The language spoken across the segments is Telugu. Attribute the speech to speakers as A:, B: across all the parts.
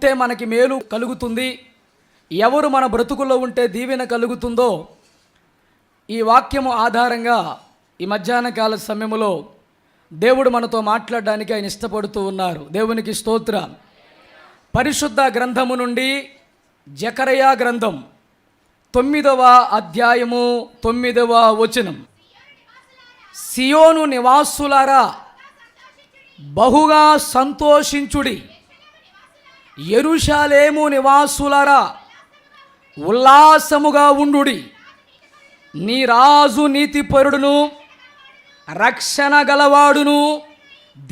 A: ఉంటే మనకి మేలు కలుగుతుంది, ఎవరు మన బ్రతుకుల్లో ఉంటే దీవెన కలుగుతుందో ఈ వాక్యము ఆధారంగా ఈ మధ్యాహ్న కాల సమయంలో దేవుడు మనతో మాట్లాడడానికి ఆయన ఇష్టపడుతూ ఉన్నారు. దేవునికి స్తోత్రం. పరిశుద్ధ గ్రంథము నుండి జకరయా గ్రంథం 9వ అధ్యాయము 9వ వచనం. సియోను నివాసులారా బహుగా సంతోషించుడి, యెరూషలేము నివాసులారా ఉల్లాసముగా ఉండుడి. నీ రాజు నీతిపరుడును రక్షణ గలవాడును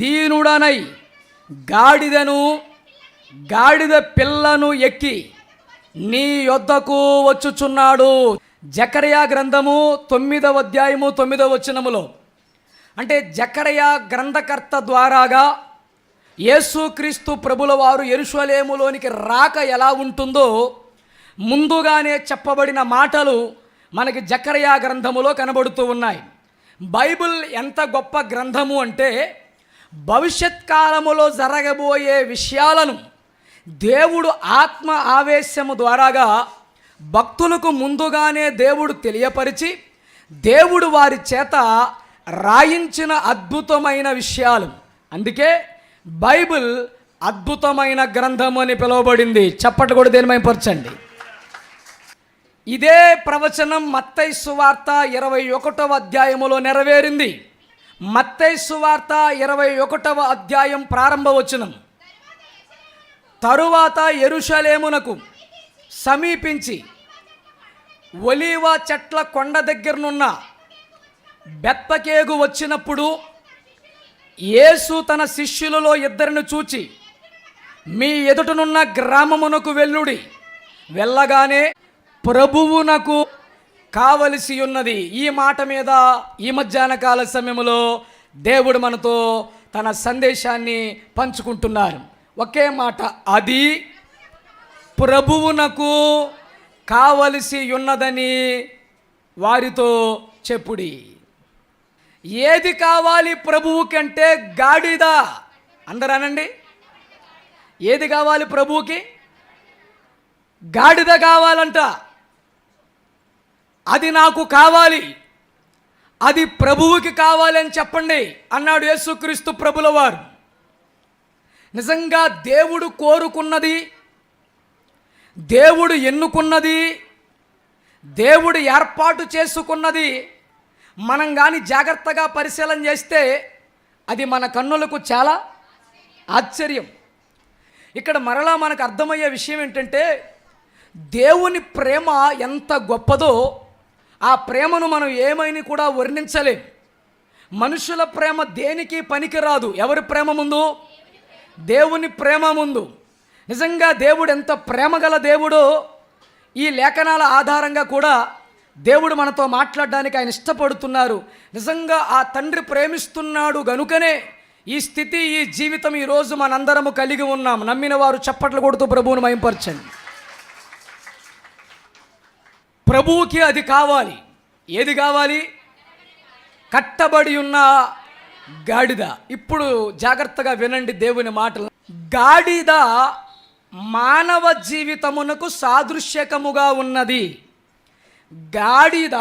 A: దీనుడనై గాడిద పిల్లను ఎక్కి నీ యొద్దకు వచ్చుచున్నాడు. జకరయా గ్రంథము 9వ అధ్యాయము 9వ వచనములో, అంటే జకరయా గ్రంథకర్త ద్వారాగా యేసుక్రీస్తు ప్రభుల వారు యెరూషలేములోనికి రాక ఎలా ఉంటుందో ముందుగానే చెప్పబడిన మాటలు మనకి జకరయా గ్రంథములో కనబడుతూ ఉన్నాయి. బైబిల్ ఎంత గొప్ప గ్రంథము అంటే భవిష్యత్ కాలములో జరగబోయే విషయాలను దేవుడు ఆత్మ ఆవేశము ద్వారాగా భక్తులకు ముందుగానే దేవుడు తెలియపరిచి దేవుడు వారి చేత రాయించిన అద్భుతమైన విషయాలు. అందుకే బైబిల్ అద్భుతమైన గ్రంథం అని పిలువబడింది. చప్పట్లు కూడా దేని మైపరచండి. ఇదే ప్రవచనం మత్తయి సువార్త 21వ అధ్యాయములో నెరవేరింది. మత్తయి సువార్త 21వ అధ్యాయం ప్రారంభ వచనం. తరువాత యెరూషలేమునకు సమీపించి ఒలీవ చెట్ల కొండ దగ్గరనున్న బెత్పకేగు వచ్చినప్పుడు యేసు తన శిష్యులలో 2 చూచి, మీ ఎదుటనున్న గ్రామమునకు వెళ్ళుడి, వెళ్ళగానే ప్రభువునకు కావలసి ఉన్నది. ఈ మాట మీద ఈ మధ్యాహ్న కాల సమయంలో దేవుడు మనతో తన సందేశాన్ని పంచుకుంటున్నారు. ఒకే మాట, అది ప్రభువునకు కావలసి ఉన్నదని వారితో చెప్పుడి. ఏది కావాలి ప్రభువుకి అంటే గాడిద. అందరూ అనండి, ఏది కావాలి ప్రభువుకి? గాడిద కావాలంట. అది నాకు కావాలి, అది ప్రభువుకి కావాలి అని చెప్పండి అన్నాడు యేసుక్రీస్తు ప్రభుల వారు. నిజంగా దేవుడు కోరుకున్నది, దేవుడు ఎన్నుకున్నది, దేవుడు ఏర్పాటు చేసుకున్నది మనం కానీ జాగ్రత్తగా పరిశీలన చేస్తే అది మన కన్నులకు చాలా ఆశ్చర్యం. ఇక్కడ మరలా మనకు అర్థమయ్యే విషయం ఏంటంటే దేవుని ప్రేమ ఎంత గొప్పదో ఆ ప్రేమను మనం ఏమైనా కూడా వర్ణించలేం. మనుషుల ప్రేమ దేనికి పనికిరాదు. ఎవరి ప్రేమ ముందు? దేవుని ప్రేమ ముందు. నిజంగా దేవుడు ఎంత ప్రేమ గల దేవుడో ఈ లేఖనాల ఆధారంగా కూడా దేవుడు మనతో మాట్లాడడానికి ఆయన ఇష్టపడుతున్నారు. నిజంగా ఆ తండ్రి ప్రేమిస్తున్నాడు గనుకనే ఈ స్థితి, ఈ జీవితం ఈరోజు మనందరము కలిగి ఉన్నాం. నమ్మిన వారు చప్పట్లు కొడుతూ ప్రభువును మహింపరచండి. ప్రభువుకి అది కావాలి. ఏది కావాలి? కట్టబడి ఉన్న గాడిద. ఇప్పుడు జాగ్రత్తగా వినండి దేవుని మాటలు. గాడిద మానవ జీవితమునకు సాదృశ్యకముగా ఉన్నది. గాడిద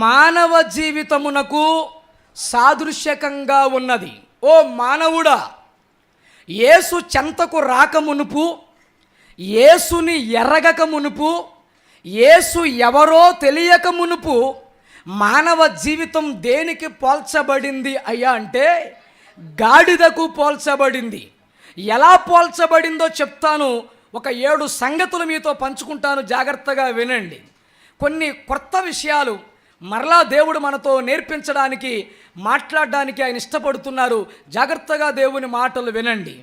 A: మానవ జీవితమునకు సాదృశ్యకంగా ఉన్నది. ఓ మానవుడా, యేసు చెంతకు రాకమునుపు, యేసుని ఎరగక మునుపు, యేసు ఎవరో తెలియక మునుపు మానవ జీవితం దేనికి పోల్చబడింది అయ్యా అంటే గాడిదకు పోల్చబడింది. ఎలా పోల్చబడిందో చెప్తాను. ఒక 7 సంగతులు మీతో పంచుకుంటాను, జాగ్రత్తగా వినండి. కొన్ని కొత్త విషయాలు మరలా దేవుడు మనతో నేర్పించడానికి, మాట్లాడడానికి ఆయన ఇష్టపడుతున్నారు. జాగ్రత్తగా దేవుని మాటలు వినండి.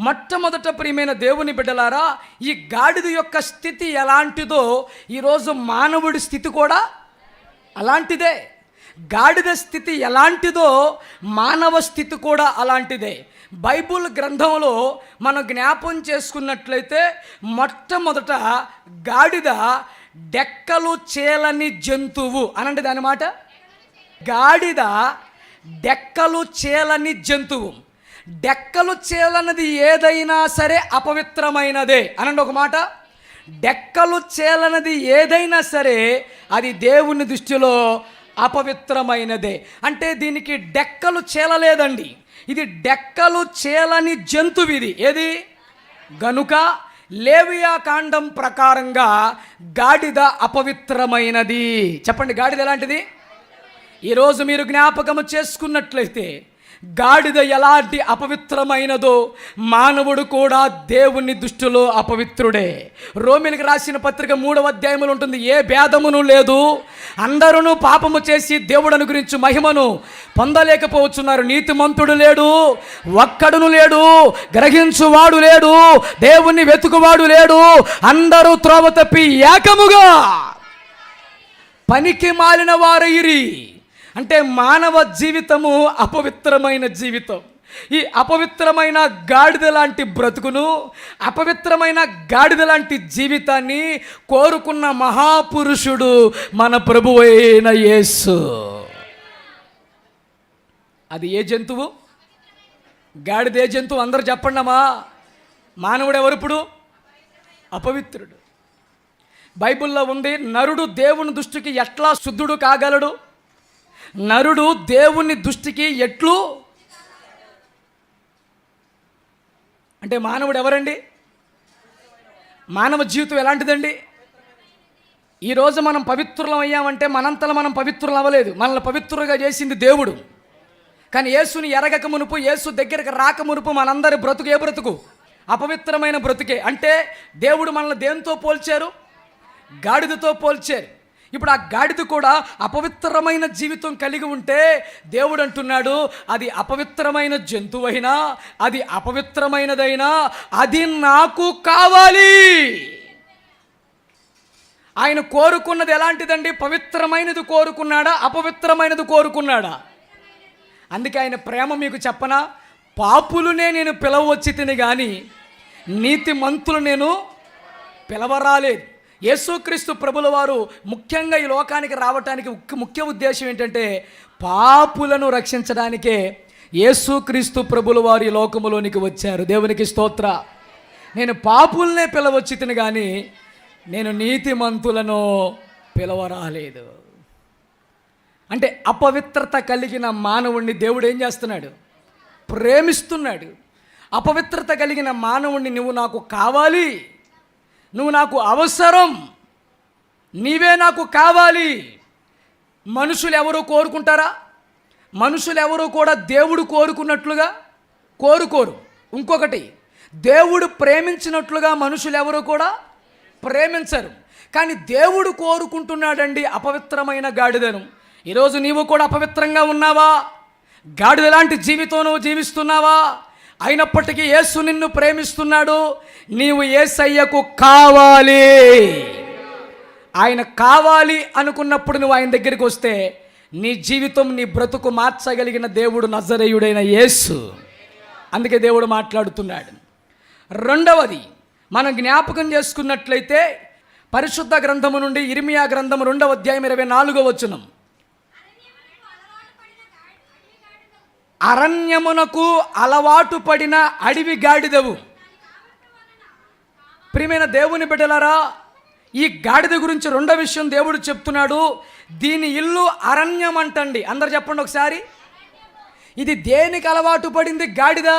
A: మొట్టమొదట ప్రియమైన దేవుని బిడ్డలారా, ఈ గాడిద యొక్క స్థితి ఎలాంటిదో ఈరోజు మానవుడి స్థితి కూడా అలాంటిదే. గాడిద స్థితి ఎలాంటిదో మానవ స్థితి కూడా అలాంటిదే. బైబుల్ గ్రంథంలో మనం జ్ఞాపం చేసుకున్నట్లయితే మొట్టమొదట గాడిద డెక్కలు చేలని జంతువు అనండి. దాని మాట గాడిద డెక్కలు చేలని జంతువు. డెక్కలు చేలన్నది ఏదైనా సరే అపవిత్రమైనదే. అనండి ఒక మాట, డెక్కలు చేలన్నది ఏదైనా సరే అది దేవుని దృష్టిలో అపవిత్రమైనదే. అంటే దీనికి డెక్కలు చేలలేదండి, ఇది డెక్కలు చేలని జంతువు. ఇది ఏది గనుక లేవియా కాండం ప్రకారంగా గాడిద అపవిత్రమైనది. చెప్పండి, గాడిద ఎలాంటిది? ఈరోజు మీరు జ్ఞాపకము చేసుకున్నట్లయితే గాడిద ఎలాంటి అపవిత్రమైనదో మానవుడు కూడా దేవుని దృష్టిలో అపవిత్రుడే. రోమిలికి రాసిన పత్రిక 3వ అధ్యాయములో ఉంటుంది, ఏ భేదమును లేదు, అందరూ పాపము చేసి దేవుడను గురించి మహిమను పొందలేకపోతున్నారు. నీతిమంతుడు లేడు, ఒక్కడును లేడు, గ్రహించువాడు లేడు, దేవుణ్ణి వెతుకువాడు లేడు, అందరూ త్రోవ తప్పి ఏకముగా పనికి మాలిన వారయిరి. అంటే మానవ జీవితము అపవిత్రమైన జీవితం. ఈ అపవిత్రమైన గాడిద లాంటి బ్రతుకును, అపవిత్రమైన గాడిద లాంటి జీవితాన్ని కోరుకున్న మహాపురుషుడు మన ప్రభువు అయిన యేసు. అది ఏ జంతువు? గాడిద ఏ జంతువు? అందరూ చెప్పండమ్మా. మానవుడు ఎవరు ఇప్పుడు? అపవిత్రుడు. బైబిల్లో ఉంది, నరుడు దేవుని దృష్టికి ఎట్లా శుద్ధుడు కాగలడు? నరుడు దేవుని దృష్టికి ఎట్లు? అంటే మానవుడు ఎవరండి? మానవ జీవితం ఎలాంటిదండి? ఈరోజు మనం పవిత్రులం అయ్యామంటే మనంతలో మనం పవిత్రులం అవ్వలేదు, మనల్ని పవిత్రులుగా చేసింది దేవుడు. కానీ యేసుని ఎరగక మునుపు, యేసు దగ్గరకు రాక మునుపు మనందరి బ్రతుకు ఏ బ్రతుకు? అపవిత్రమైన బ్రతుకే. అంటే దేవుడు మనల్ని దేంతో పోల్చారు? గాడిదతో పోల్చారు. ఇప్పుడు ఆ గాడిద కూడా అపవిత్రమైన జీవితం కలిగి ఉంటే దేవుడు అంటున్నాడు, అది అపవిత్రమైన జంతువైనా, అది అపవిత్రమైనదైనా అది నాకు కావాలి. ఆయన కోరుకున్నది ఎలాంటిదండి? పవిత్రమైనది కోరుకున్నాడా, అపవిత్రమైనది కోరుకున్నాడా? అందుకే ఆయన ప్రేమ మీకు చెప్పనా, పాపులునే నేను పిలవచ్చి తిని కానీ నీతిమంతులు నేను పిలవరాలేదు. యేసుక్రీస్తు ప్రభుల వారు ముఖ్యంగా ఈ లోకానికి రావటానికి ముఖ్య ఉద్దేశం ఏంటంటే పాపులను రక్షించడానికే యేసుక్రీస్తు ప్రభుల వారు ఈ లోకములోనికి వచ్చారు. దేవునికి స్తోత్ర. నేను పాపులనే పిలవచ్చి తిని కానీ నేను నీతిమంతులను పిలవరాలేదు. అంటే అపవిత్రత కలిగిన మానవుణ్ణి దేవుడు ఏం చేస్తున్నాడు? ప్రేమిస్తున్నాడు. అపవిత్రత కలిగిన మానవుణ్ణి నువ్వు నాకు కావాలి, నువ్వు నాకు అవసరం, నీవే నాకు కావాలి. మనుషులు ఎవరు కోరుకుంటారా? మనుషులు ఎవరు కూడా దేవుడు కోరుకున్నట్లుగా కోరుకోరు. ఇంకొకటి, దేవుడు ప్రేమించినట్లుగా మనుషులు ఎవరు కూడా ప్రేమించరు. కానీ దేవుడు కోరుకుంటున్నాడండి అపవిత్రమైన గాడిదను. ఈరోజు నీవు కూడా అపవిత్రంగా ఉన్నావా? గాడిద లాంటి జీవితం నువ్వు జీవిస్తున్నావా? అయినప్పటికీ యేసు నిన్ను ప్రేమిస్తున్నాడు. నీవు యేసయ్యకు కావాలి. ఆయన కావాలి అనుకున్నప్పుడు నువ్వు ఆయన దగ్గరికి వస్తే నీ జీవితం, నీ బ్రతుకు మార్చగలిగిన దేవుడు నజరేయుడైన యేసు. అందుకే దేవుడు మాట్లాడుతున్నాడు. రెండవది మనం జ్ఞాపకం చేసుకున్నట్లయితే పరిశుద్ధ గ్రంథము నుండి ఇర్మియా గ్రంథము 2వ అధ్యాయం 24వ వచనం, అరణ్యమునకు అలవాటు పడిన అడవి గాడిదవు. ప్రియమైన దేవుని బిడ్డలారా, ఈ గాడిద గురించి రెండో విషయం దేవుడు చెప్తున్నాడు. దీని ఇల్లు అరణ్యం అంటండి. అందరు చెప్పండి ఒకసారి. ఇది దేనికి అలవాటు పడింది? గాడిద.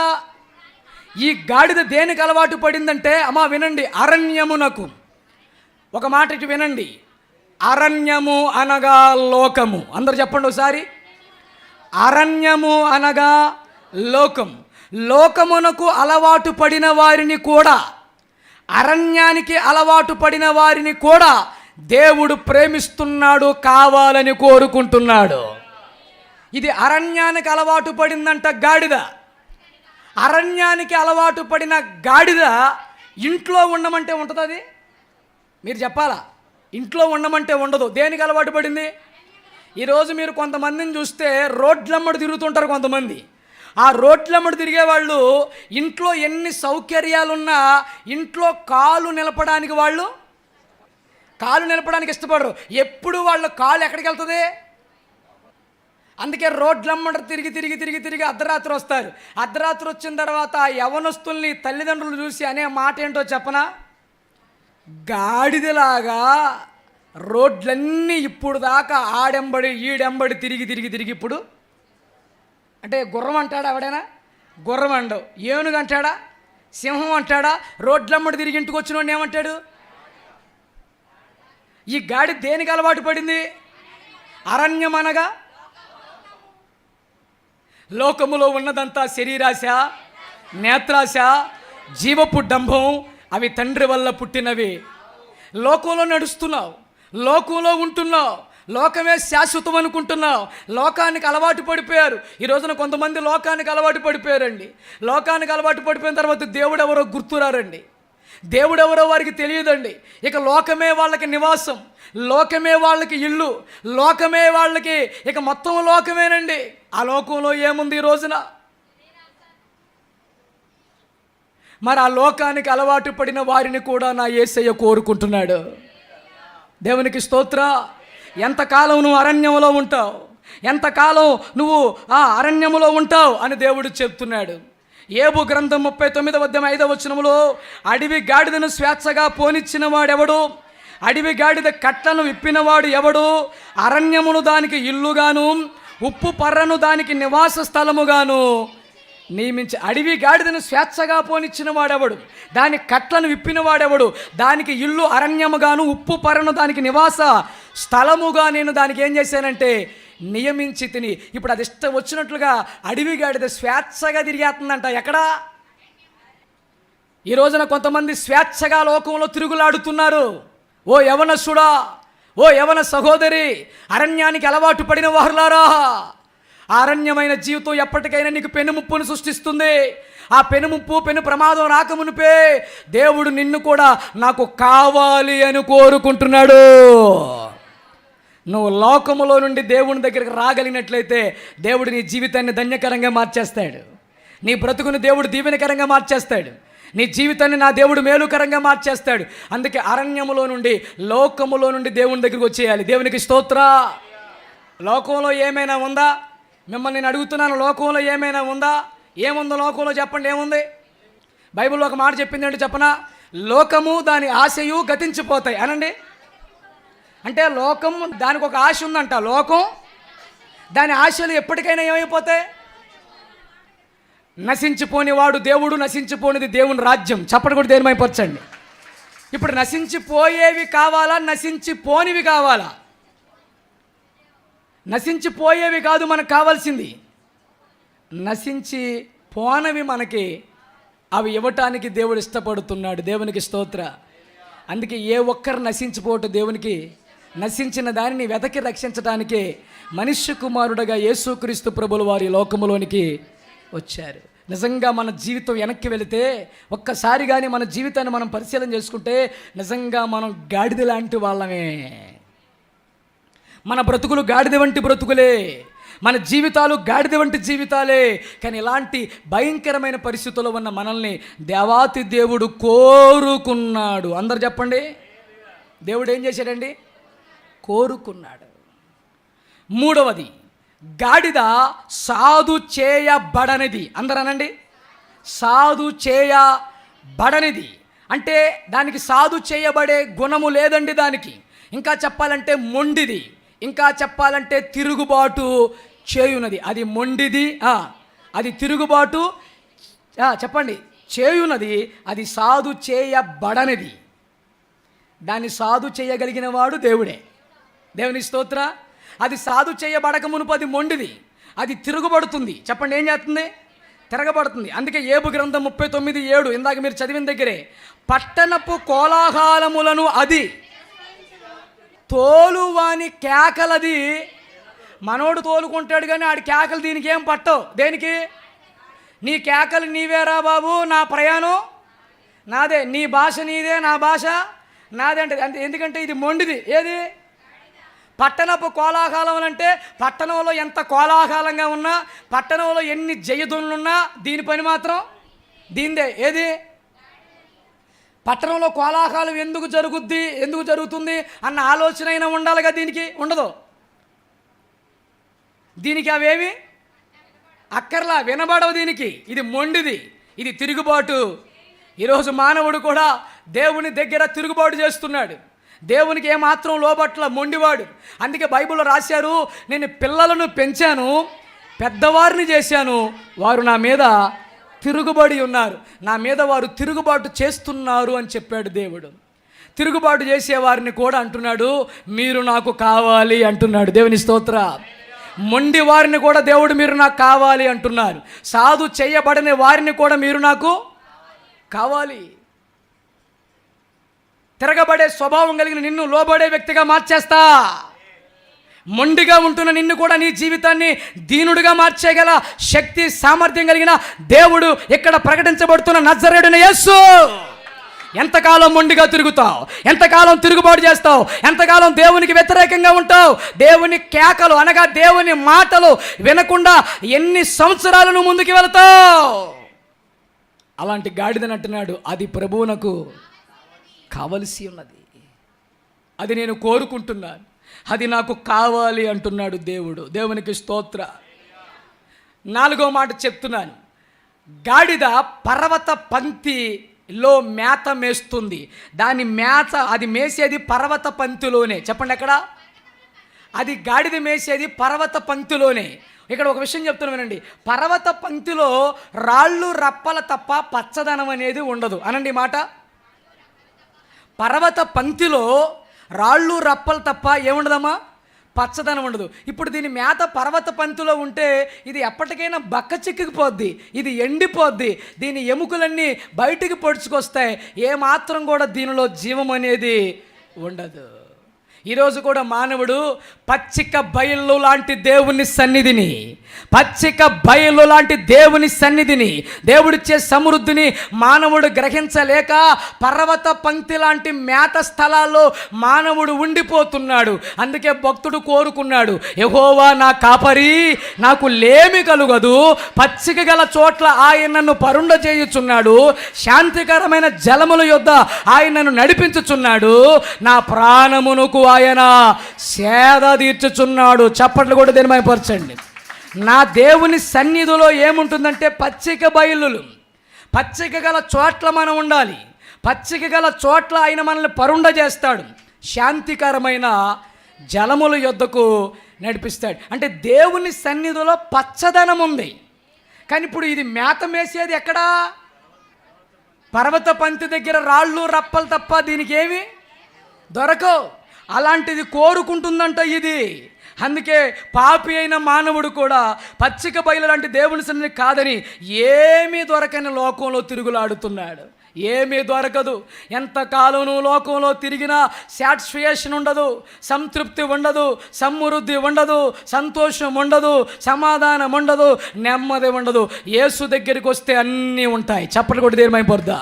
A: ఈ గాడిద దేనికి అలవాటు పడిందంటే, అమ్మా వినండి, అరణ్యమునకు. ఒక మాట ఇటు వినండి, అరణ్యము అనగా లోకము. అందరు చెప్పండి ఒకసారి. అరణ్యము అనగా లోకం. లోకమునకు అలవాటు పడిన వారిని కూడా, అరణ్యానికి అలవాటు పడిన వారిని కూడా దేవుడు ప్రేమిస్తున్నాడు, కావాలని కోరుకుంటున్నాడు. ఇది అరణ్యానికి అలవాటు పడిందంట గాడిద. అరణ్యానికి అలవాటు పడిన గాడిద ఇంట్లో ఉండమంటే ఉంటుంది? అది మీరు చెప్పాలా? ఇంట్లో ఉండమంటే ఉండదు. దేనికి అలవాటు పడింది? ఈరోజు మీరు కొంతమందిని చూస్తే రోడ్లమ్మడి తిరుగుతుంటారు కొంతమంది. ఆ రోడ్లమ్మడి తిరిగే వాళ్ళు ఇంట్లో ఎన్ని సౌకర్యాలున్నా ఇంట్లో కాలు నిలపడానికి ఇష్టపడరు. ఎప్పుడు వాళ్ళ కాలు ఎక్కడికి వెళ్తుంది? అందుకే రోడ్లమ్మట తిరిగి తిరిగి తిరిగి తిరిగి అర్ధరాత్రి వస్తారు. అర్ధరాత్రి వచ్చిన తర్వాత యవనస్తుల్ని తల్లిదండ్రులు చూసి అనే మాట ఏంటో చెప్పనా, గాడిదలాగా రోడ్లన్నీ ఇప్పుడు దాకా ఆడెంబడి ఈడెంబడి తిరిగి తిరిగి తిరిగి ఇప్పుడు అంటే గుర్రం అంటాడా ఎవడైనా? గుర్రం అండవు. ఏనుగు అంటాడా? సింహం అంటాడా? రోడ్లమ్మడి తిరిగి ఇంటికి వచ్చిన వాడిని ఏమంటాడు? ఈ గాడి దేనికి అలవాటు పడింది? అరణ్యం అనగా లోకములో ఉన్నదంతా శరీరాశ, నేత్రాశ, జీవపు డంభం, అవి తండ్రి వల్ల పుట్టినవి. లోకంలో నడుస్తున్నావు, లోకంలో ఉంటున్నావు, లోకమే శాశ్వతం అనుకుంటున్నావు, లోకానికి అలవాటు పడిపోయారు. ఈ రోజున కొంతమంది లోకానికి అలవాటు పడిపోయారండి. లోకానికి అలవాటు పడిపోయిన తర్వాత దేవుడు ఎవరో గుర్తురారండి, దేవుడు ఎవరో వారికి తెలియదండి. ఇక లోకమే వాళ్ళకి నివాసం, లోకమే వాళ్ళకి ఇల్లు, లోకమే వాళ్ళకి ఇక మొత్తం లోకమేనండి. ఆ లోకంలో ఏముంది ఈ రోజున? మరి ఆ లోకానికి అలవాటు పడిన వారిని కూడా నా యేసయ్య కోరుకుంటున్నాడు. దేవునికి స్తోత్ర. ఎంతకాలం నువ్వు అరణ్యంలో ఉంటావు, ఎంతకాలం నువ్వు ఆ అరణ్యములో ఉంటావు అని దేవుడు చెప్తున్నాడు. యోబు గ్రంథం 39:5 అడవి గాడిదను స్వేచ్ఛగా పోనిచ్చిన వాడెవడు? అడవి గాడిద కట్లను విప్పినవాడు ఎవడు? అరణ్యమును దానికి ఇల్లుగాను, ఉప్పు పర్రను దానికి నివాస స్థలముగాను నియమించి. అడవి గాడిదను స్వేచ్ఛగా పోనిచ్చిన వాడెవడు? దాని కట్లను విప్పిన వాడెవడు? దానికి ఇల్లు అరణ్యముగాను, ఉప్పు పర్రను దానికి నివాస స్థలముగా నేను దానికి ఏం చేశానంటే నియమించి తిని. ఇప్పుడు అది ఇష్టం వచ్చినట్లుగా అడవి గాడిద స్వేచ్ఛగా తిరిగేస్తుందంట. ఎక్కడా? ఈ రోజున కొంతమంది స్వేచ్ఛగా లోకంలో తిరుగులాడుతున్నారు. ఓ యవనసుడా, ఓ యవన సహోదరి, అరణ్యానికి అలవాటు పడిన వారులారా, ఆ అరణ్యమైన జీవితం ఎప్పటికైనా నీకు పెనుముప్పును సృష్టిస్తుంది. ఆ పెనుముప్పు, పెను ప్రమాదం రాకమునిపే దేవుడు నిన్ను కూడా నాకు కావాలి అని కోరుకుంటున్నాడు. నువ్వు లోకములో నుండి దేవుని దగ్గరికి రాగలిగినట్లయితే దేవుడు నీ జీవితాన్ని ధన్యకరంగా మార్చేస్తాడు. నీ బ్రతుకుని దేవుడు దీవెనకరంగా మార్చేస్తాడు. నీ జీవితాన్ని నా దేవుడు మేలుకరంగా మార్చేస్తాడు. అందుకే అరణ్యములో నుండి, లోకములో నుండి దేవుని దగ్గరికి వచ్చేయాలి. దేవునికి స్తోత్ర. లోకంలో ఏమైనా ఉందా? మిమ్మల్ని నేను అడుగుతున్నాను, లోకంలో ఏమైనా ఉందా? ఏముందో లోకంలో చెప్పండి. ఏముంది? బైబిల్లో ఒక మాట చెప్పింది ఏంటో చెప్పనా? లోకము దాని ఆశయు గతించిపోతాయి అనండి. అంటే లోకం దానికి ఒక ఆశ ఉందంట. లోకం దాని ఆశలు ఎప్పటికైనా ఏమైపోతాయి? నశించిపోనివాడు దేవుడు, నశించిపోనిది దేవుని రాజ్యం. చప్పటి కూడా దేనిమైపరచండి. ఇప్పుడు నశించిపోయేవి కావాలా, నశించిపోనివి కావాలా? నశించిపోయేవి కాదు మనకు కావాల్సింది, నశించిపోనవి మనకి అవి ఇవ్వటానికి దేవుడు ఇష్టపడుతున్నాడు. దేవునికి స్తోత్ర. అందుకే ఏ ఒక్కరు నశించిపోవటం దేవునికి, నశించిన దానిని వెతకి రక్షించడానికే మనుష్య కుమారుడుగా యేసుక్రీస్తు ప్రభుల వారి లోకములోనికి వచ్చారు. నిజంగా మన జీవితం వెనక్కి వెళితే, ఒక్కసారి కానీ మన జీవితాన్ని మనం పరిశీలన చేసుకుంటే నిజంగా మనం గాడిద లాంటి వాళ్ళమే. మన బ్రతుకులు గాడిద వంటి బ్రతుకులే, మన జీవితాలు గాడిద వంటి జీవితాలే. కానీ ఇలాంటి భయంకరమైన పరిస్థితుల్లో ఉన్న మనల్ని దేవాతి దేవుడు కోరుకున్నాడు. అందరు చెప్పండి, దేవుడు ఏం చేశాడండి? కోరుకున్నాడు. మూడవది, గాడిద సాధు చేయబడనిది. అందరూ అనండి, సాధు చేయబడనిది. అంటే దానికి సాధు చేయబడే గుణము లేదండి దానికి. ఇంకా చెప్పాలంటే మొండిది, ఇంకా చెప్పాలంటే తిరుగుబాటు చేయునది. అది మొండిది, అది తిరుగుబాటు చెప్పండి చేయునది, అది సాధు చేయబడనిది. దాన్ని సాధు చేయగలిగిన వాడు దేవుడే. దేవుని స్తోత్ర. అది సాధు చేయబడక మునుపు అది మొండిది, అది తిరుగుబడుతుంది. చెప్పండి, ఏం చేస్తుంది? తిరగబడుతుంది. అందుకే యోబు గ్రంథం 39:7 ఇందాక మీరు చదివిన దగ్గరే, పట్టణపు కోలాహలములను అది తోలువాని కేకలది. మనోడు తోలుకుంటాడు కానీ ఆడి కేకలు దీనికి ఏం పట్టవు. దేనికి? నీ కేకలు నీవేరా బాబు, నా ప్రయాణం నాదే, నీ భాష నీదే, నా భాష నాదే అంటే. ఎందుకంటే ఇది మొండిది. ఏది? పట్టణపు కోలాహలం అంటే పట్టణంలో ఎంత కోలాహలంగా ఉన్నా, పట్టణంలో ఎన్ని జయదులున్నా దీని పని మాత్రం దీందే. ఏది? పట్టణంలో కోలాహలం ఎందుకు జరుగుతుంది అన్న ఆలోచన అయినా ఉండాలిగా, దీనికి ఉండదు. దీనికి అవేమి అక్కర్లా, వినబడవు దీనికి. ఇది మొండిది, ఇది తిరుగుబాటు. ఈరోజు మానవుడు కూడా దేవుని దగ్గర తిరుగుబాటు చేస్తున్నాడు. దేవునికి ఏమాత్రం లోబట్ల, మొండివాడు. అందుకే బైబిల్లో రాశారు, నేను పిల్లలను పెంచాను, పెద్దవారిని చేశాను, వారు నా మీద తిరుగుబడి ఉన్నారు, నా మీద వారు తిరుగుబాటు చేస్తున్నారు అని చెప్పాడు దేవుడు. తిరుగుబాటు చేసేవారిని కూడా అంటున్నాడు, మీరు నాకు కావాలి అంటున్నాడు. దేవుని స్తోత్ర. మొండి వారిని కూడా దేవుడు మీరు నాకు కావాలి అంటున్నారు. సాధు చేయబడని వారిని కూడా మీరు నాకు కావాలి. తిరగబడే స్వభావం కలిగిన నిన్ను లోబడే వ్యక్తిగా మార్చేస్తా. మొండిగా ఉంటున్న నిన్ను కూడా నీ జీవితాన్ని దీనుడిగా మార్చేయగల శక్తి, సామర్థ్యం కలిగిన దేవుడు ఇక్కడ ప్రకటించబడుతున్న నజరేయుడైన యేసు. ఎంతకాలం మొండిగా తిరుగుతావు? ఎంతకాలం తిరుగుబాటు చేస్తావు? ఎంతకాలం దేవునికి వ్యతిరేకంగా ఉంటావు? దేవుని కేకలు అనగా దేవుని మాటలు వినకుండా ఎన్ని సంవత్సరాలను ముందుకు వెళతావు? అలాంటి గాడిదని అంటున్నాడు, అది ప్రభువునకు కావలసి ఉన్నది, అది నేను కోరుకుంటున్నాను, అది నాకు కావాలి అంటున్నాడు దేవుడు. దేవునికి స్తోత్ర. 4వ మాట చెప్తున్నాను. గాడిద పర్వత పంక్తిలో మేత మేస్తుంది. దాని మేత అది మేసేది పర్వత పంక్తిలోనే. చెప్పండి ఎక్కడ? అది గాడిద మేసేది పర్వత పంక్తిలోనే. ఇక్కడ ఒక విషయం చెప్తున్నా వినండి. పర్వత పంక్తిలో రాళ్ళు రప్పల తప్ప పచ్చదనం అనేది ఉండదు. అనండి మాట. పర్వత పంక్తిలో రాళ్ళు రప్పలు తప్ప ఏముండదమ్మా? పచ్చదనం ఉండదు. ఇప్పుడు దీని మేత పర్వత పంక్తిలో ఉంటే ఇది ఎప్పటికైనా బక్క చిక్కిపోద్ది, ఇది ఎండిపోద్ది, దీని ఎముకలన్నీ బయటికి పొడుచుకొస్తాయి, ఏమాత్రం కూడా దీనిలో జీవం అనేది ఉండదు. ఈరోజు కూడా మానవుడు పచ్చిక బయలు లాంటి దేవుని సన్నిధిని, పచ్చిక బయలు లాంటి దేవుని సన్నిధిని, దేవుడిచ్చే సమృద్ధిని మానవుడు గ్రహించలేక పర్వత పంక్తి లాంటి మేత స్థలాల్లో మానవుడు ఉండిపోతున్నాడు. అందుకే భక్తుడు కోరుకున్నాడు, యెహోవా నా కాపరి, నాకు లేమి కలుగదు, పచ్చిక గల చోట్ల ఆయన నన్ను పరుండ చేయుచున్నాడు, శాంతికరమైన జలముల యొద్ద ఆయన నన్ను నడిపించుచున్నాడు, నా ప్రాణమునకు ఆయన సేద తీర్చుచున్నాడు. చప్పట్లు కూడా దీన్ని మైపరచండి. నా దేవుని సన్నిధిలో ఏముంటుందంటే పచ్చిక బయలులు, పచ్చిక గల చోట్ల మనం ఉండాలి. పచ్చిక గల చోట్ల ఆయన మనల్ని పరుండ చేస్తాడు, శాంతికరమైన జలముల యొద్దకు నడిపిస్తాడు. అంటే దేవుని సన్నిధిలో పచ్చదనం ఉంది. కానీ ఇప్పుడు ఇది మేత మేసేది ఎక్కడా? పర్వత పంక్తి దగ్గర రాళ్ళు రప్పలు తప్ప దీనికి ఏమి దొరకవు. అలాంటిది కోరుకుంటుందంట ఇది. అందుకే పాపి అయిన మానవుడు కూడా పచ్చిక బయలు లాంటి దేవుని సన్నిధి కాదని ఏమీ దొరకని లోకంలో తిరుగులాడుతున్నాడు. ఏమీ దొరకదు. ఎంతకాలం నువ్వు లోకంలో తిరిగినా సాటిస్ఫాక్షన్ ఉండదు, సంతృప్తి ఉండదు, సమృద్ధి ఉండదు, సంతోషం ఉండదు, సమాధానం ఉండదు, నెమ్మది ఉండదు. యేసు దగ్గరికి వస్తే అన్నీ ఉంటాయి. చప్పట్లు కొట్టి తీర్మైపోద్దా?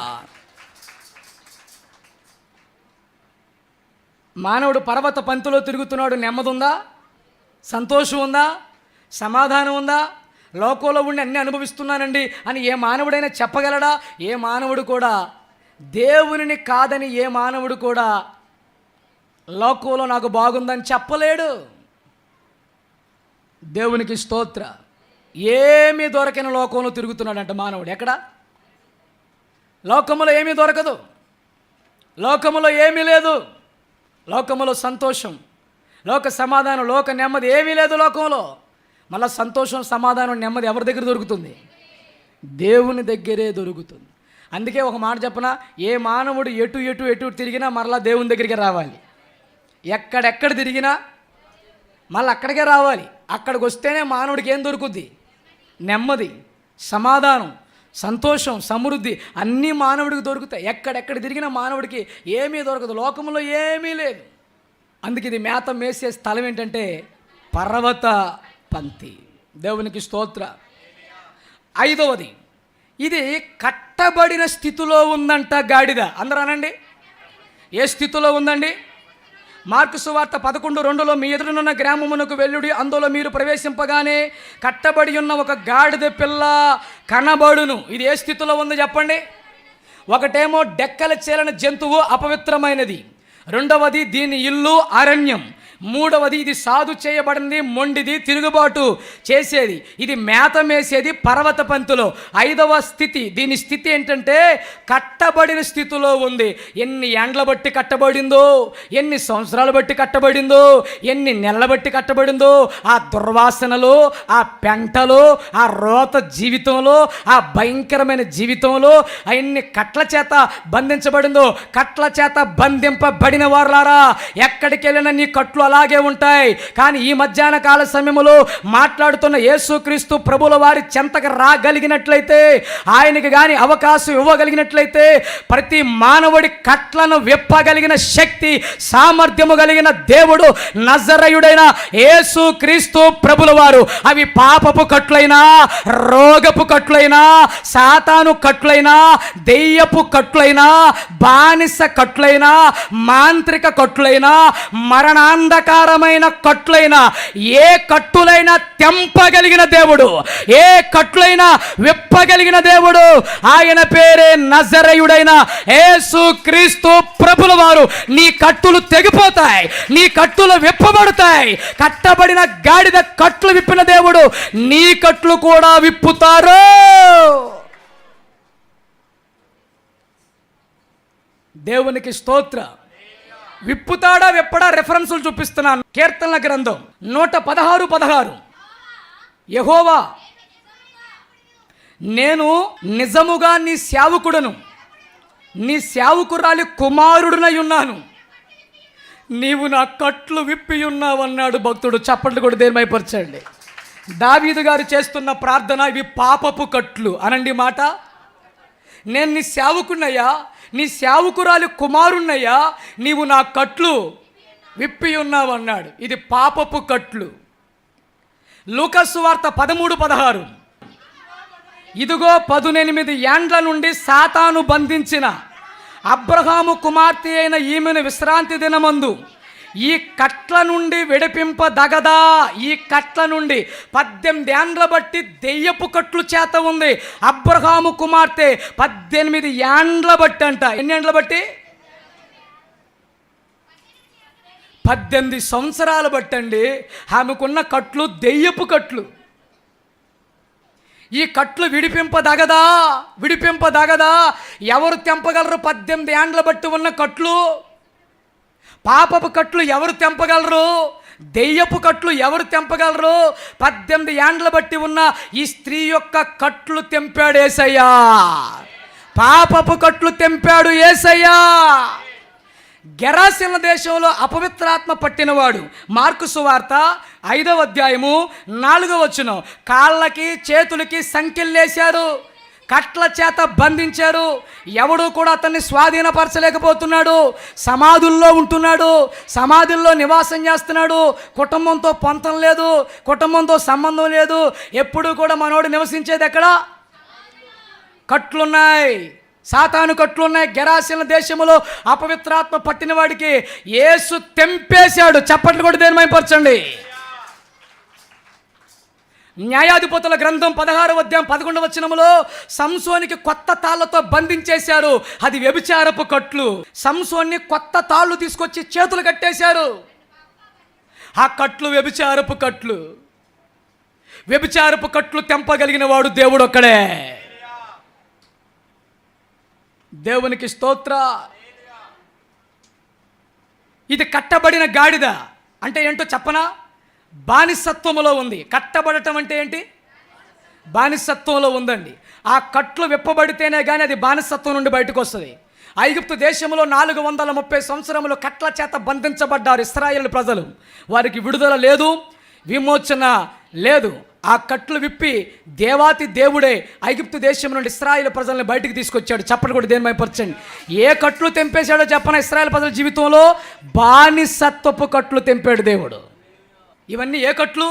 A: మానవుడు పర్వత పంక్తిలో తిరుగుతున్నాడు, నెమ్మది ఉందా? సంతోషం ఉందా? సమాధానం ఉందా? లోకంలో ఉండి అన్నీ అనుభవిస్తున్నానండి అని ఏ మానవుడైనా చెప్పగలడా? ఏ మానవుడు కూడా దేవునిని కాదని ఏ మానవుడు కూడా లోకంలో నాకు బాగుందని చెప్పలేడు. దేవునికి స్తోత్ర. ఏమీ దొరకని లోకంలో తిరుగుతున్నాడంట మానవుడు. ఎక్కడ? లోకములో ఏమీ దొరకదు, లోకములో ఏమీ లేదు. లోకములో సంతోషం, లోక సమాధానం, లోక నెమ్మది ఏమీ లేదు లోకంలో. మళ్ళీ సంతోషం, సమాధానం, నెమ్మది ఎవరి దగ్గర దొరుకుతుంది? దేవుని దగ్గరే దొరుకుతుంది. అందుకే ఒక మాట చెప్పనా, ఏ మానవుడు ఎటు ఎటు ఎటు తిరిగినా మరలా దేవుని దగ్గరికి రావాలి. ఎక్కడెక్కడ తిరిగినా మళ్ళీ అక్కడికే రావాలి. అక్కడికి వస్తేనే మానవుడికి ఏం దొరుకుద్ది? నెమ్మది, సమాధానం, సంతోషం, సమృద్ధి అన్నీ మానవుడికి దొరుకుతాయి. ఎక్కడెక్కడ తిరిగిన మానవుడికి ఏమీ దొరకదు, లోకంలో ఏమీ లేదు. అందుకే ఇది మేత మేసే స్థలం ఏంటంటే పర్వత పంక్తి. దేవునికి స్తోత్ర. 5వది, ఇది కట్టబడిన స్థితిలో ఉందంట గాడిద. అందరూ అనండి, ఏ స్థితిలో ఉందండి? మార్కు సువార్త 11:2 మీ ఎదురునున్న గ్రామమునకు వెళ్ళుడి, అందులో మీరు ప్రవేశింపగానే కట్టబడి ఉన్న ఒక గాడిద పిల్ల కనబడును. ఇది ఏ స్థితిలో ఉంది చెప్పండి? ఒకటేమో డెక్కల చేలని జంతువు, అపవిత్రమైనది. రెండవది దీని ఇల్లు అరణ్యం. మూడవది, ఇది సాధు చేయబడింది, మొండిది, తిరుగుబాటు చేసేది, ఇది మేత మేసేది పర్వత పంతులో. ఐదవ స్థితి, దీని స్థితి ఏంటంటే కట్టబడిన స్థితిలో ఉంది. ఎన్ని ఏండ్ల బట్టి కట్టబడిందో, ఎన్ని సంవత్సరాలు బట్టి కట్టబడిందో, ఎన్ని నెలల బట్టి కట్టబడిందో, ఆ దుర్వాసనలో, ఆ పెంటలో, ఆ రోత జీవితంలో, ఆ భయంకరమైన జీవితంలో అన్ని కట్ల చేత బంధించబడిందో. కట్ల చేత బంధింపబడిన వారులారా, ఎక్కడికి వెళ్ళినా నీ కట్లు అలాగే ఉంటాయి. కానీ ఈ మధ్యాహ్న కాల సమయంలో మాట్లాడుతున్న యేసుక్రీస్తు ప్రభుల వారి చెంతకు రాగలిగినట్లయితే, ఆయనకి కానీ అవకాశం ఇవ్వగలిగినట్లయితే, ప్రతి మానవుడి కట్లను విప్పగలిగిన శక్తి, సామర్థ్యము కలిగిన దేవుడు నజరేయుడైన యేసుక్రీస్తు ప్రభుల వారు. అవి పాపపు కట్లైనా, రోగపు కట్లైనా, సాతాను కట్లైనా, దెయ్యపు కట్లైనా, బానిస కట్లైనా, మాంత్రిక కట్లైనా, మరణాంధకారమైన కట్లైనా, ఏ కట్టులైనా తెంపగలిగిన దేవుడు, ఏ కట్లైనా విప్పగలిగిన దేవుడు, ఆయన పేరే నజరేయుడైన యేసుక్రీస్తు ప్రభుల వారు. నీ కట్టులు తెగిపోతాయి, నీ కట్టులు విప్పబడతాయి. కట్టబడిన గాడిద కట్లు విప్పిన దేవుడు నీ కట్లు కూడా విప్పుతారు. దేవునికి స్తోత్ర. విప్పుతాడా విప్పడా రెఫరెన్సులు చూపిస్తున్నాను. కీర్తనల గ్రంథం 116:16, యెహోవా నేను నిజముగా నీ సేవకుడను, నీ సేవకురాలి కుమారుడునై ఉన్నాను, నీవు నా కట్లు విప్పి ఉన్నావన్నాడు భక్తుడు. చప్పట్లు కూడా దేనిమైపరచండి. దావీదు గారు చేస్తున్న ప్రార్థన, ఇవి పాపపు కట్లు అనండి మాట. నేను నీ సేవకున్నయ్యా, నీ సేవకురాలి కుమారున్నయ్యా, నీవు నా కట్లు విప్పి ఉన్నావన్నాడు. ఇది పాపపు కట్లు. లూకా సువార్త 13:16, ఇదిగో 18 ఏండ్ల నుండి సాతాను బంధించిన అబ్రహాము కుమార్తె అయిన ఈమెను విశ్రాంతి దినమందు ఈ కట్ల నుండి విడిపింపదగదా. ఈ కట్ల నుండి 18 ఏండ్ల బట్టి దెయ్యపు కట్లు చేత ఉంది. అబ్రహాము కుమార్తె 18 ఏండ్ల బట్టి అంట. ఎన్ని ఏండ్ల బట్టి? 18 సంవత్సరాలు బట్టండి. ఆమెకున్న కట్లు దెయ్యపు కట్లు. ఈ కట్లు విడిపింపదగదా, విడిపింపదగదా. ఎవరు తెంపగలరు 18 ఏండ్ల బట్టి ఉన్న కట్లు? పాపపు కట్లు ఎవరు తెంపగలరు? దెయ్యపు కట్లు ఎవరు తెంపగలరు? 18 ఏండ్ల బట్టి ఉన్న ఈ స్త్రీ యొక్క కట్లు తెంపాడు యేసయ్యా. పాపపు కట్లు తెంపాడు యేసయ్యా. గెరాసీన దేశంలో అపవిత్రాత్మ పట్టినవాడు. మార్కు సువార్త 5వ అధ్యాయము 4వ వచనం. కాళ్ళకి చేతులకి సంకెళ్ళేశారు, కట్ల చేత బంధించారు. ఎవడు కూడా అతన్ని స్వాధీనపరచలేకపోతున్నాడు. సమాధుల్లో ఉంటున్నాడు, సమాధుల్లో నివాసం చేస్తున్నాడు. కుటుంబంతో పొంతం లేదు, కుటుంబంతో సంబంధం లేదు. ఎప్పుడు కూడా మనోడు నివసించేది ఎక్కడ? కట్లున్నాయి, సాతాను కట్లున్నాయి. గెరాసీన దేశంలో అపవిత్రాత్మ పట్టిన వాడికి యేసు తెంపేశాడు. చప్పట్లు కూడా దేనిమైపరచండి. న్యాయాధిపతుల గ్రంథం 16వ అధ్యాయం 11వ వచనములో సంసోనికి కొత్త తాళ్లతో బంధించేశారు. అది వ్యభిచారపు కట్లు. సంసోన్ని కొత్త తాళ్ళు తీసుకొచ్చి చేతులు కట్టేశారు. ఆ కట్లు వ్యభిచారపు కట్లు. వ్యభిచారపు కట్లు తెంపగలిగిన వాడు దేవుడు ఒక్కడే. దేవునికి స్తోత్ర. ఇది కట్టబడిన గాడిద అంటే ఏంటో చెప్పనా? బానిసత్వములో ఉంది. కట్టబడటం అంటే ఏంటి? బానిసత్వంలో ఉందండి. ఆ కట్లు విప్పబడితేనే కానీ అది బానిసత్వం నుండి బయటకు వస్తుంది. ఐగుప్తు దేశంలో 430 సంవత్సరములు కట్ల చేత బంధించబడ్డారు ఇశ్రాయేలు ప్రజలు. వారికి విడుదల లేదు, విమోచన లేదు. ఆ కట్లు విప్పి దేవాతి దేవుడే ఐగుప్తు దేశం నుండి ఇశ్రాయేలు ప్రజల్ని బయటికి తీసుకొచ్చాడు. చప్పట్లు కూడా దేనిమైపరచండి. ఏ కట్లు తెంపేశాడో చెప్పన? ఇశ్రాయేలు ప్రజల జీవితంలో బానిసత్వపు కట్లు తెంపాడు దేవుడు. ఇవన్నీ ఏ కట్లు?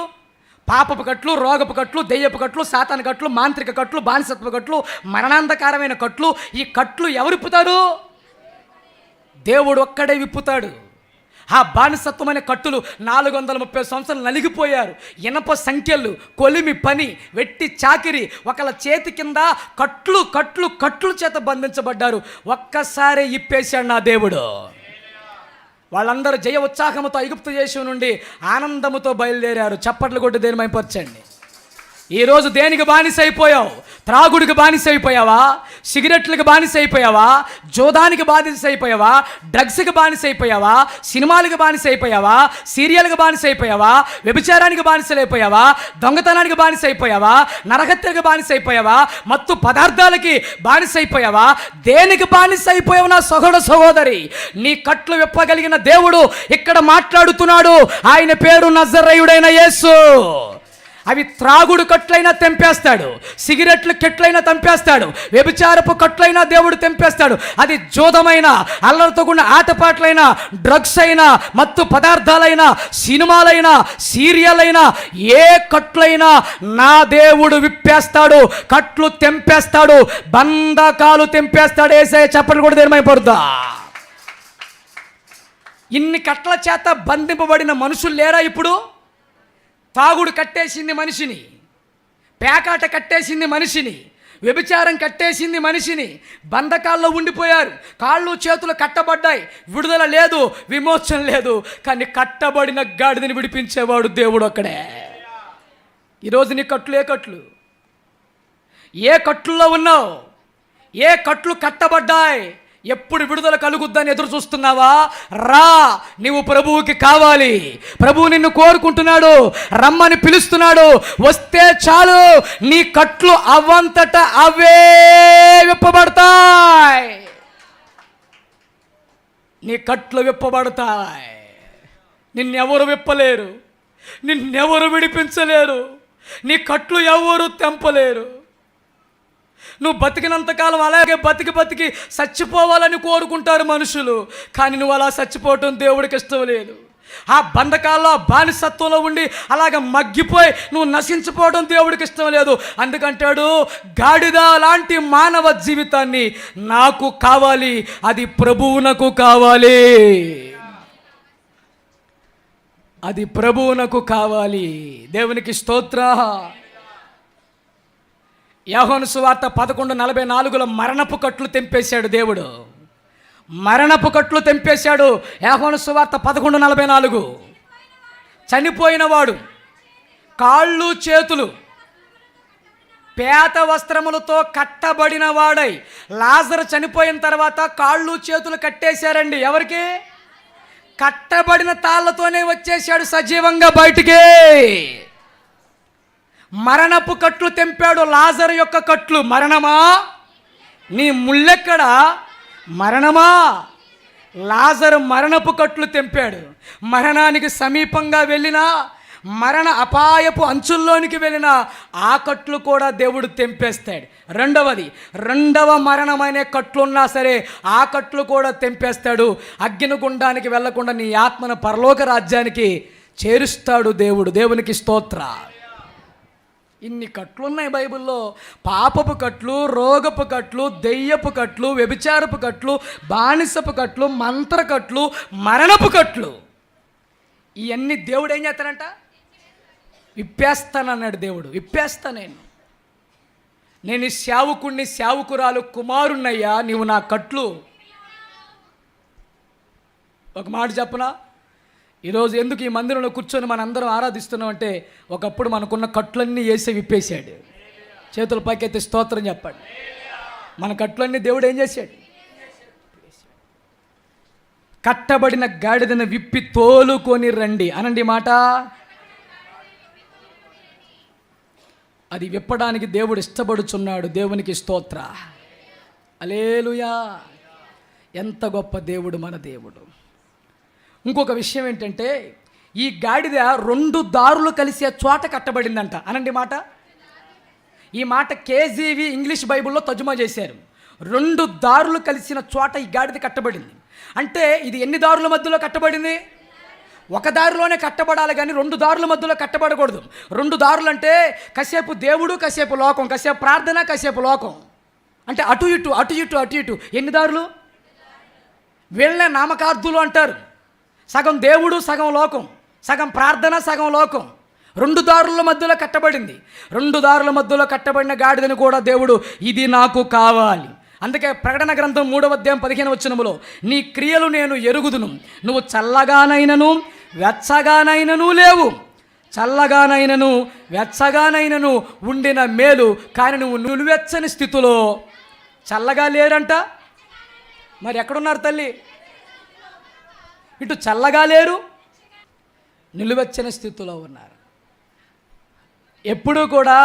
A: పాపపు కట్లు, రోగపు కట్లు, దెయ్యపు కట్లు, సాతాను కట్లు, మాంత్రిక కట్లు, బానిసత్వ కట్లు, మరణాంధకారమైన కట్లు. ఈ కట్లు ఎవరు విప్పుతారు? దేవుడు ఒక్కడే విప్పుతాడు. ఆ బానిసత్వమైన కట్టులు 430 సంవత్సరాలు నలిగిపోయారు. ఇనప సంఖ్యలు, కొలిమి పని, వెట్టి చాకిరి, ఒకళ్ళ చేతి కింద కట్లు కట్లు కట్లు చేత బంధించబడ్డారు. ఒక్కసారి ఇప్పేశాడు నా దేవుడు. వాళ్ళందరూ జయ ఉత్సాహంతో ఐగుప్తు దేశం నుండి ఆనందముతో బయలుదేరారు. చప్పట్లు కొట్టి దేని మైపరచండి. ఈరోజు దేనికి బానిస అయిపోయావు? త్రాగుడికి బానిస అయిపోయావా? సిగరెట్లకు బానిస అయిపోయావా? జోదానికి బానిస అయిపోయావా? డ్రగ్స్కి బానిస అయిపోయావా? సినిమాలకు బానిస అయిపోయావా? సీరియల్కి బానిస అయిపోయావా? వ్యభిచారానికి బానిసలు అయిపోయావా? దొంగతనానికి బానిస అయిపోయావా? నరహత్యలకు బానిస అయిపోయావా? మత్తు పదార్థాలకి బానిస అయిపోయావా? దేనికి బానిస అయిపోయావు నా సహోదరి? నీ కట్లు విప్పగలిగిన దేవుడు ఇక్కడ మాట్లాడుతున్నాడు. ఆయన పేరు నజరేయుడైన యేసు. అవి త్రాగుడు కట్లైనా తెంపేస్తాడు, సిగరెట్లు కెట్లైనా తెంపేస్తాడు, వ్యభిచారపు కట్లైనా దేవుడు తెంపేస్తాడు. అది జోదమైన, అల్లరితో కూడిన ఆటపాటలైనా, డ్రగ్స్ అయినా, మత్తు పదార్థాలైనా, సినిమాలైనా, సీరియల్ అయినా, ఏ కట్లైనా నా దేవుడు విప్పేస్తాడు, కట్లు తెంపేస్తాడు, బంధకాలు తెంపేస్తాడు. ఏసే చెప్పలు కూడా దేనిమైపోద్దా? ఇన్ని కట్ల చేత బంధింపబడిన మనుషులు లేరా ఇప్పుడు? తాగుడు కట్టేసింది మనిషిని, పేకాట కట్టేసింది మనిషిని, వ్యభిచారం కట్టేసింది మనిషిని. బంధకాల్లో ఉండిపోయారు, కాళ్ళు చేతులు కట్టబడ్డాయి, విడుదల లేదు, విమోచన లేదు. కానీ కట్టబడిన గాడిదని విడిపించేవాడు దేవుడు ఒక్కడే. ఈరోజు నీ కట్లు ఏ కట్లు? ఏ కట్లులో ఉన్నావు? ఏ కట్లు కట్టబడ్డాయి? ఎప్పుడు విడుదల కలుగుద్దని ఎదురు చూస్తున్నావా? రా, నీవు ప్రభువుకి కావాలి. ప్రభువు నిన్ను కోరుకుంటున్నాడు, రమ్మని పిలుస్తున్నాడు. వస్తే చాలు, నీ కట్లు అవంతట అవే విప్పబడతాయి. నీ కట్లు విప్పబడతాయి. నిన్నెవరు విప్పలేరు, నిన్నెవరు విడిపించలేరు, నీ కట్లు ఎవరు తెంపలేరు. నువ్వు బతికినంతకాలం అలాగే బతికి చచ్చిపోవాలని కోరుకుంటారు మనుషులు. కానీ నువ్వు అలా చచ్చిపోవటం దేవుడికి ఇష్టం లేదు. ఆ బంధకాల్లో, బానిసత్వంలో ఉండి అలాగ మగ్గిపోయి నువ్వు నశించిపోవడం దేవుడికి ఇష్టం లేదు. అందుకంటాడు, గాడిద లాంటి మానవ జీవితాన్ని నాకు కావాలి, అది ప్రభువునకు కావాలి, అది ప్రభువునకు కావాలి. దేవునికి స్తోత్రం. యోహాను సువార్త 11:44 మరణపు కట్లు తెంపేశాడు దేవుడు. మరణపు కట్లు తెంపేశాడు. యోహాను సువార్త 11:44. చనిపోయిన వాడు కాళ్ళు చేతులు పేత వస్త్రములతో కట్టబడిన వాడై, లాజరు చనిపోయిన తర్వాత కాళ్ళు చేతులు కట్టేశారండి. ఎవరికి? కట్టబడిన తాళ్ళతోనే వచ్చేసాడు సజీవంగా బయటికి. మరణపు కట్లు తెంపాడు. లాజరు యొక్క కట్లు. మరణమా, నీ ముళ్ళెక్కడా? మరణమా, లాజరు మరణపు కట్లు తెంపాడు. మరణానికి సమీపంగా వెళ్ళినా, మరణ అపాయపు అంచుల్లోనికి వెళ్ళిన ఆ కట్లు కూడా దేవుడు తెంపేస్తాడు. రెండవ మరణమైన కట్లున్నా సరే ఆ కట్లు కూడా తెంపేస్తాడు. అగ్నిగుండానికి వెళ్లకుండా నీ ఆత్మను పరలోక రాజ్యానికి చేరుస్తాడు దేవుడు. దేవునికి స్తోత్ర. ఇన్ని కట్లున్నాయి బైబిల్లో. పాపపు కట్లు, రోగపు కట్లు, దెయ్యపు కట్లు, వ్యభిచారపు కట్లు, బానిసపు కట్లు, మంత్ర కట్లు, మరణపు కట్లు. ఇవన్నీ దేవుడు ఏం చేస్తానంట? విప్పేస్తానన్నాడు దేవుడు. విప్పేస్తా నేను సేవకుణ్ణి, సేవకురాలు, కుమారుణ్ణయ్యా, నీవు నా కట్లు. ఒక మాట చెప్పనా? ఈరోజు ఎందుకు ఈ మందిరంలో కూర్చొని మనందరం ఆరాధిస్తున్నాం అంటే, ఒకప్పుడు మనకున్న కట్లన్నీ వేసి విప్పేశాడు. చేతుల పైకెత్తి స్తోత్రం చెప్పండి. మన కట్లన్నీ దేవుడు ఏం చేశాడు? కట్టబడిన గాడిదను విప్పి తోలుకొని రండి అనండి మాట. అది విప్పడానికి దేవుడు ఇష్టపడుచున్నాడు. దేవునికి స్తోత్ర. హల్లెలూయా. ఎంత గొప్ప దేవుడు మన దేవుడు. ఇంకొక విషయం ఏంటంటే, ఈ గాడిద 2 దారులు కలిసే చోట కట్టబడిందంట అనండి మాట. ఈ మాట కేజీవి ఇంగ్లీష్ బైబిల్లో తర్జుమా చేశారు. 2 దారులు కలిసిన చోట ఈ గాడిద కట్టబడింది. అంటే ఇది ఎన్ని దారుల మధ్యలో కట్టబడింది? ఒక దారిలోనే కట్టబడాలి కానీ 2 దారుల మధ్యలో కట్టబడకూడదు. 2 దారులు అంటే కాసేపు దేవుడు, కాసేపు లోకం, కాసేపు ప్రార్థన, కాసేపు లోకం. అంటే అటు ఇటు అటు ఇటు అటు ఇటు. ఎన్ని దారులు? వీళ్ళనే నామకార్థులు అంటారు. సగం దేవుడు, సగం లోకం, సగం ప్రార్థన, సగం లోకం. 2 దారుల మధ్యలో కట్టబడింది. 2 దారుల మధ్యలో కట్టబడిన గాడిదని కూడా దేవుడు ఇది నాకు కావాలి, అందుకే ప్రకటన గ్రంథం 3వ అధ్యాయం 15వ వచనములో నీ క్రియలు నేను ఎరుగుదును, నువ్వు చల్లగానైనను వెచ్చగానైనను లేవు, చల్లగానైనను వెచ్చగానైనను ఉండిన మేలు, కానీ నువ్వు నిలువెచ్చని స్థితిలో చల్లగా లేరంట. మరి ఎక్కడున్నారు తల్లి? ఇటు చల్లగా లేరు, నిలువెచ్చని స్థితిలో ఉన్నారు. ఎప్పుడూ కూడా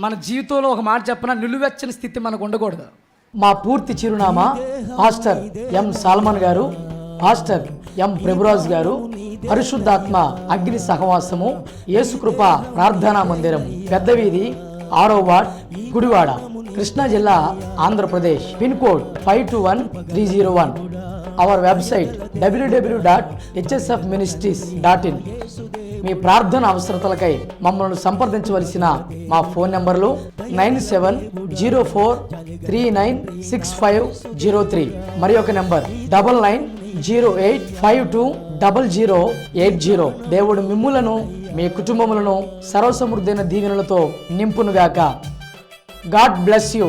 A: మన జీవితంలో ఒక మాట చెప్పిన, నిలువెచ్చని స్థితి మనకు ఉండకూడదు. మా పూర్తి చిరునామా పాస్టర్ ఎం సాల్మన్ గారు, పాస్టర్ ఎం ప్రభురాజు గారు, పరిశుద్ధాత్మ అగ్ని సహవాసము యేసుకృప ప్రార్థనా మందిరం, పెద్ద వీధి 6వ వార్డ్, గుడివాడ, కృష్ణా జిల్లా, Andhra Pradesh. Pin code 521301. Our website www.hsfministries.in. మీ ప్రార్థన అవసరతలకై మమ్మల్ని సంప్రదించవలసిన మా ఫోన్ నంబర్లు 9704396503, మరి ఒక నంబర్ 9908520080. దేవుడు మిమ్ములను మీ కుటుంబములను సర్వసమృద్ధైన దీవెనలతో నింపునుగాక. God bless you.